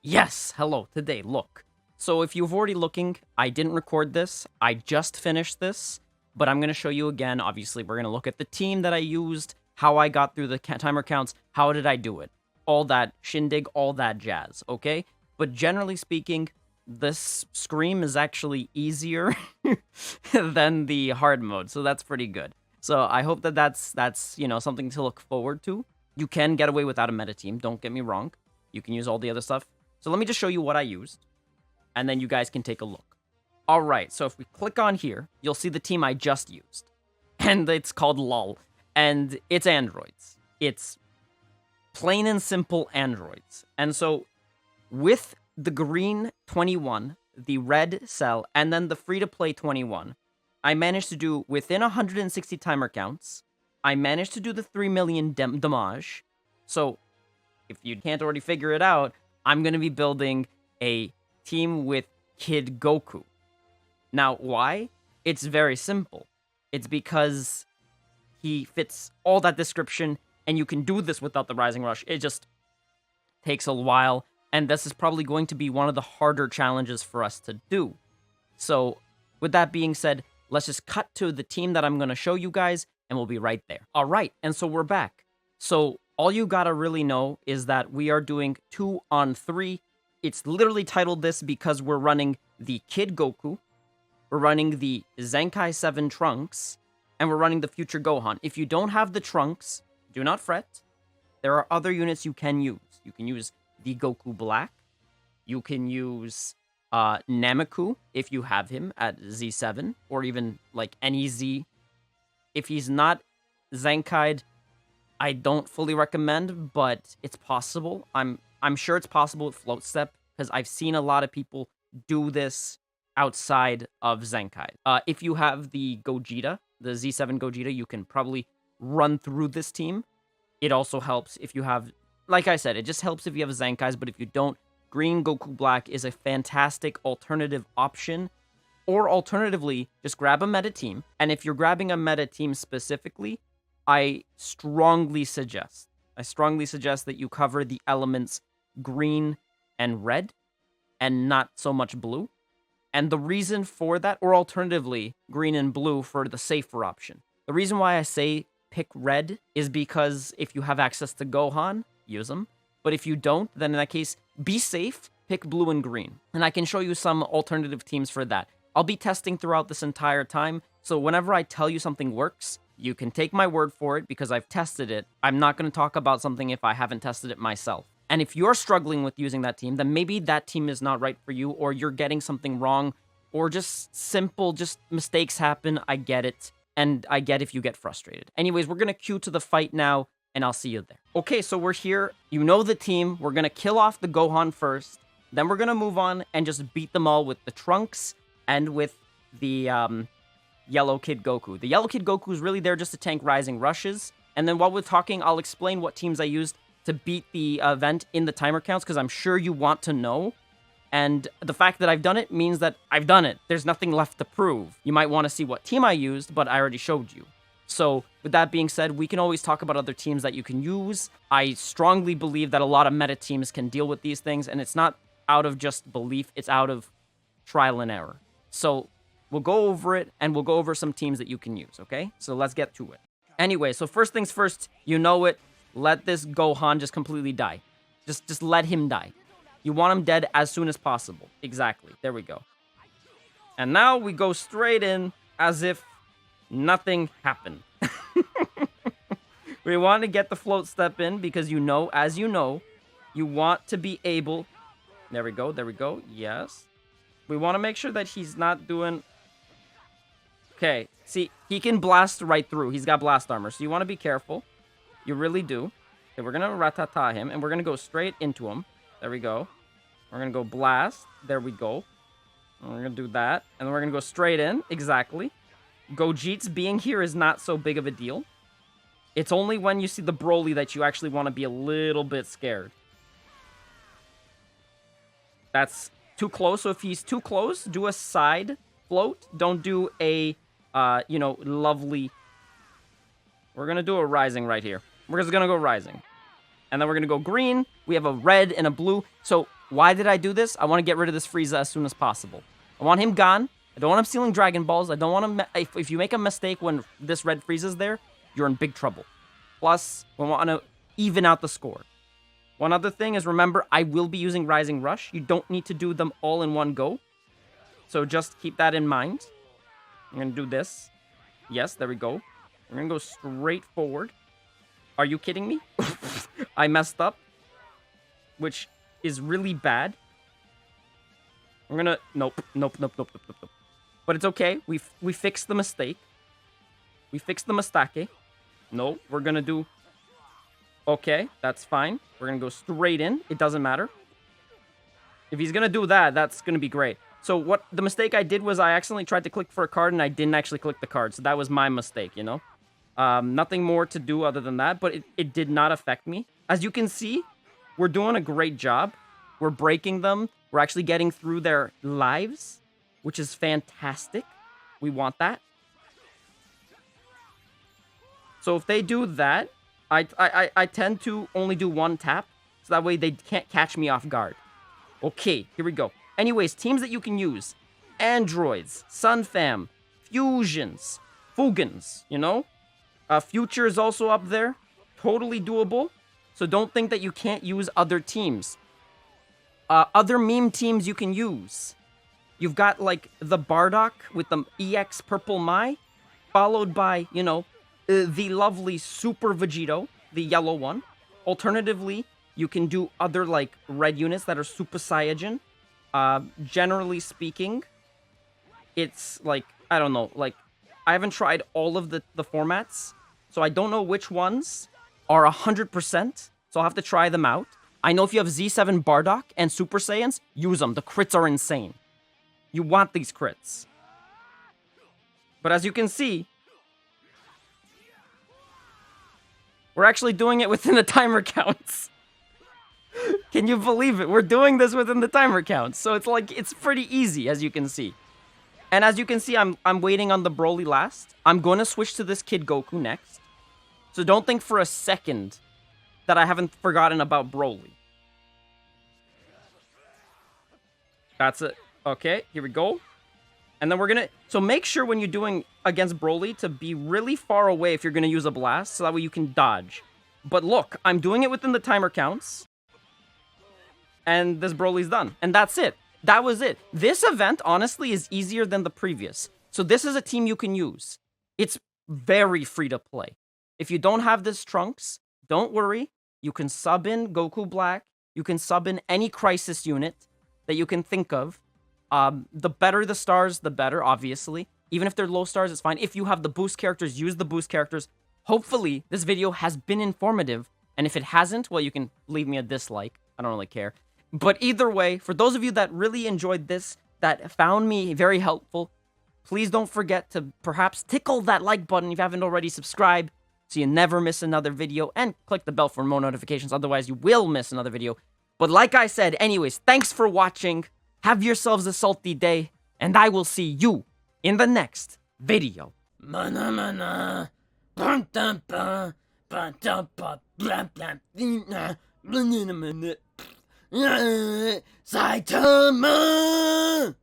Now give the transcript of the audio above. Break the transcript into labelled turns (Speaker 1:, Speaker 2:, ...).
Speaker 1: Yes, hello, today, look. So if you've already looking, I didn't record this, I just finished this, but I'm going to show you again. Obviously, we're going to look at the team that I used, how I got through the timer counts, how did I do it, all that shindig, all that jazz, okay? But generally speaking, this scream is actually easier than the hard mode, so that's pretty good. So I hope that that's something to look forward to. You can get away without a meta team, don't get me wrong. You can use all the other stuff. So let me just show you what I used, and then you guys can take a look. All right, so if we click on here, you'll see the team I just used, and it's called LOL, and it's androids. It's plain and simple androids. And so with the green 21, the red cell, and then the free-to-play 21, I managed to do, within 160 timer counts, I managed to do the 3 million damage. So if you can't already figure it out, I'm going to be building a team with Kid Goku. Now, why? It's very simple. It's because he fits all that description, and you can do this without the Rising Rush. It just takes a while, and this is probably going to be one of the harder challenges for us to do. So, with that being said, let's just cut to the team that I'm going to show you guys, and we'll be right there. All right, and so we're back. So, all you gotta really know is that we are doing 2-on-3. It's literally titled this because we're running the Kid Goku, we're running the Zenkai 7 Trunks, and we're running the Future Gohan. If you don't have the Trunks, do not fret. There are other units you can use. You can use the Goku Black. You can use Nameku if you have him at Z7, or even like any Z. If he's not Zenkai'd, I don't fully recommend, but it's possible. I'm sure it's possible with Float Step, because I've seen a lot of people do this outside of Zenkai. If you have the Gogeta, the Z7 Gogeta, you can probably run through this team. It also helps if you have, like I said, it just helps if you have Zenkais, but if you don't, Green Goku Black is a fantastic alternative option. Or alternatively, just grab a meta team, and if you're grabbing a meta team specifically, I strongly suggest that you cover the elements green and red, and not so much blue. And the reason for that, or alternatively, green and blue for the safer option. The reason why I say pick red is because if you have access to Gohan, use them. But if you don't, then in that case, be safe, pick blue and green. And I can show you some alternative teams for that. I'll be testing throughout this entire time, so whenever I tell you something works, you can take my word for it because I've tested it. I'm not going to talk about something if I haven't tested it myself. And if you're struggling with using that team, then maybe that team is not right for you, or you're getting something wrong, or just mistakes happen. I get it. And I get if you get frustrated. Anyways, we're going to queue to the fight now, and I'll see you there. Okay, so we're here. You know the team. We're going to kill off the Gohan first. Then we're going to move on and just beat them all with the Trunks and with the Yellow Kid Goku. The Yellow Kid Goku is really there just to tank Rising Rushes. And then while we're talking, I'll explain what teams I used to beat the event in the timer counts, because I'm sure you want to know. And the fact that I've done it means that I've done it. There's nothing left to prove. You might want to see what team I used, but I already showed you. So with that being said, we can always talk about other teams that you can use. I strongly believe that a lot of meta teams can deal with these things, and it's not out of just belief, it's out of trial and error. So we'll go over it, and we'll go over some teams that you can use, okay? So let's get to it. Anyway, so first things first, you know it. Let this Gohan just completely die. Just let him die. You want him dead as soon as possible. Exactly. There we go. And now we go straight in as if nothing happened. We want to get the float step in because you know, as you know, you want to be able... There we go. There we go. Yes. We want to make sure that he's not doing... Okay. See, he can blast right through. He's got blast armor, so you want to be careful. You really do. Okay, we're going to ratata him, and we're going to go straight into him. There we go. We're going to go blast. There we go. And we're going to do that. And then we're going to go straight in. Exactly. Gogeta's being here is not so big of a deal. It's only when you see the Broly that you actually want to be a little bit scared. That's too close. So if he's too close, do a side float. Don't do a, lovely... We're going to do a rising right here. We're just going to go rising. And then we're going to go green. We have a red and a blue. So Why did I do this? I want to get rid of this Frieza as soon as possible. I want him gone. I don't want him stealing Dragon Balls. I don't want him... If you make a mistake when this red Frieza's there, you're in big trouble. Plus, we want to even out the score. One other thing is, remember, I will be using Rising Rush. You don't need to do them all in one go. So just keep that in mind. I'm going to do this. Yes, there we go. We're going to go straight forward. Are you kidding me? I messed up. Which is really bad. We're going to... Nope. But it's okay. We fixed the mistake. We fixed the mistake. No, we're going to do... Okay, that's fine. We're going to go straight in. It doesn't matter. If he's going to do that, that's going to be great. So what the mistake I did was I accidentally tried to click for a card and I didn't actually click the card. So that was my mistake, you know? Nothing more to do other than that, but it did not affect me. As you can see, we're doing a great job. We're breaking them. We're actually getting through their lives, which is fantastic. We want that. So if they do that, I tend to only do one tap, so that way they can't catch me off guard. Okay, here we go. Anyways, teams that you can use. Androids, Sunfam, Fusions, Fugans, you know? Future is also up there. Totally doable. So don't think that you can't use other teams. Other meme teams you can use. You've got, like, the Bardock with the EX Purple Mai, followed by, you know, the lovely Super Vegito, the yellow one. Alternatively, you can do other, like, red units that are Super Saiyajin. Generally speaking, it's, like, I don't know, like, I haven't tried all of the formats, so I don't know which ones are 100%, so I'll have to try them out. I know if you have Z7 Bardock and Super Saiyans, use them. The crits are insane. You want these crits. But as you can see, we're actually doing it within the timer counts. Can you believe it? We're doing this within the timer counts. So it's like, it's pretty easy, as you can see. And as you can see, I'm waiting on the Broly last. I'm going to switch to this Kid Goku next. So don't think for a second that I haven't forgotten about Broly. That's it. Okay, here we go. And then we're going to... So make sure when you're doing against Broly to be really far away if you're going to use a blast, so that way you can dodge. But look, I'm doing it within the timer counts. And this Broly's done. And that's it. That was it. This event, honestly, is easier than the previous. So this is a team you can use. It's very free to play. If you don't have this Trunks, don't worry. You can sub in Goku Black. You can sub in any Crisis unit that you can think of. The better the stars, the better, obviously. Even if they're low stars, it's fine. If you have the boost characters, use the boost characters. Hopefully, this video has been informative. And if it hasn't, well, you can leave me a dislike. I don't really care. But either way, for those of you that really enjoyed this, that found me very helpful, please don't forget to perhaps tickle that like button if you haven't already subscribed, so you never miss another video, and click the bell for more notifications, otherwise you will miss another video. But like I said, anyways, thanks for watching, have yourselves a salty day, and I will see you in the next video. Mana mana, Saitama!